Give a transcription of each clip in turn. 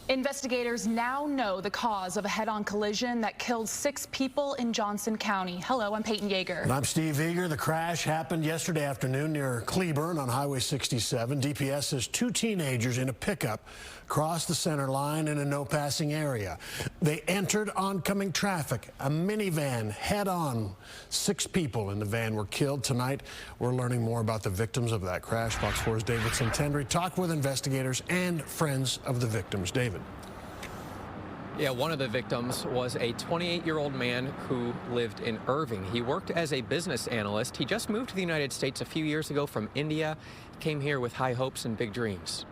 Investigators now know the cause of a head-on collision that killed 6 people in Johnson County. Hello, I'm Peyton Yeager. And I'm Steve Eager. The crash happened yesterday afternoon near Cleburne on Highway 67. DPS says 2 teenagers in a pickup crossed the center line in a no-passing area. They entered oncoming traffic, a minivan head-on. 6 people in the van were killed. Tonight, we're learning more about the victims of that crash. Fox 4's David Santendry talked with investigators and friends of the victims. David. Yeah, one of the victims was a 28-year-old man who lived in Irving. He worked as a business analyst. He just moved to the United States a few years ago from India. He came here with high hopes and big dreams.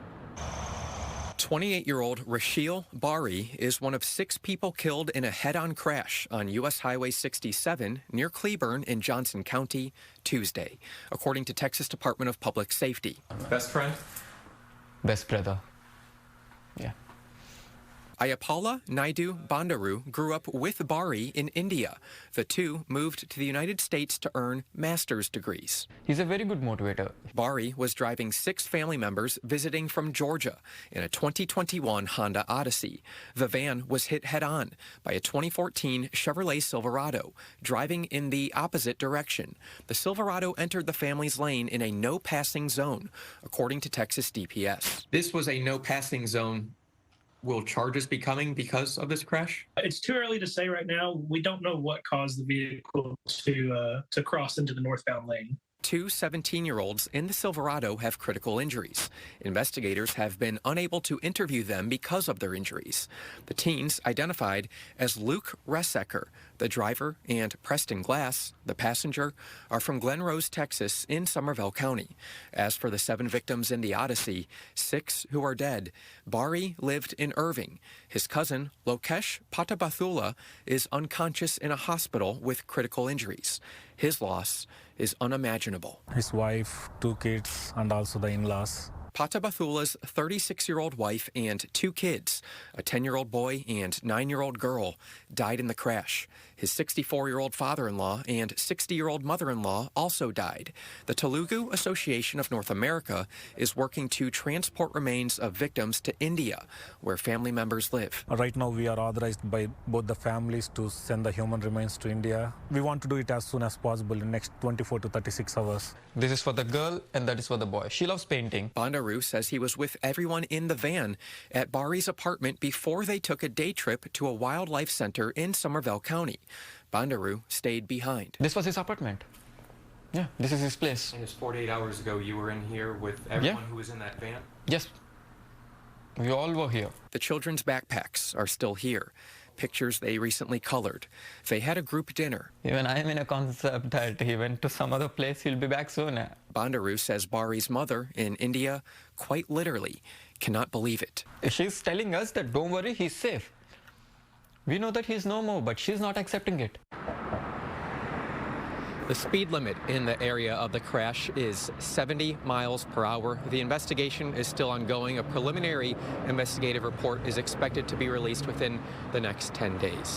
28-year-old Rasheel Bari is one of 6 people killed in a head-on crash on U.S. Highway 67 near Cleburne in Johnson County Tuesday, according to Texas Department of Public Safety. Best friend? Best brother. Yeah. Ayapala Naidu Bandaru grew up with Bari in India. The two moved to the United States to earn master's degrees. He's a very good motivator. Bari was driving 6 family members visiting from Georgia in a 2021 Honda Odyssey. The van was hit head-on by a 2014 Chevrolet Silverado, driving in the opposite direction. The Silverado entered the family's lane in a no-passing zone, according to Texas DPS. This was a no-passing zone. Will charges be coming because of this crash? It's too early to say right now. We don't know what caused the vehicle to cross into the northbound lane. 2 17-year-olds in the Silverado have critical injuries. Investigators have been unable to interview them because of their injuries. The teens, identified as Luke Resecker, the driver, and Preston Glass, the passenger, are from Glen Rose, Texas, in Somervell County. As for the 7 victims in the Odyssey, 6 who are dead, Bari lived in Irving. His cousin, Lokesh Patabathula, is unconscious in a hospital with critical injuries. His loss is unimaginable. His wife, 2 kids, and also the in-laws. Patabathula's 36-year-old wife and 2 kids, a 10-year-old boy and 9-year-old girl, died in the crash. His 64-year-old father-in-law and 60-year-old mother-in-law also died. The Telugu Association of North America is working to transport remains of victims to India, where family members live. Right now, we are authorized by both the families to send the human remains to India. We want to do it as soon as possible in the next 24 to 36 hours. This is for the girl and that is for the boy. She loves painting. Bandaru says he was with everyone in the van at Bari's apartment before they took a day trip to a wildlife center in Somervell County. Bandaru stayed behind. This was his apartment. Yeah, this is his place. And just 48 hours ago, you were in here with everyone who was in that van? Yes. We all were here. The children's backpacks are still here. Pictures they recently colored. They had a group dinner. Even I am in a concept that he went to some other place, he'll be back soon. Bandaru says Bari's mother in India, quite literally, cannot believe it. She's telling us that don't worry, he's safe. We know that he's no more, but she's not accepting it. The speed limit in the area of the crash is 70 miles per hour. The investigation is still ongoing. A preliminary investigative report is expected to be released within the next 10 days.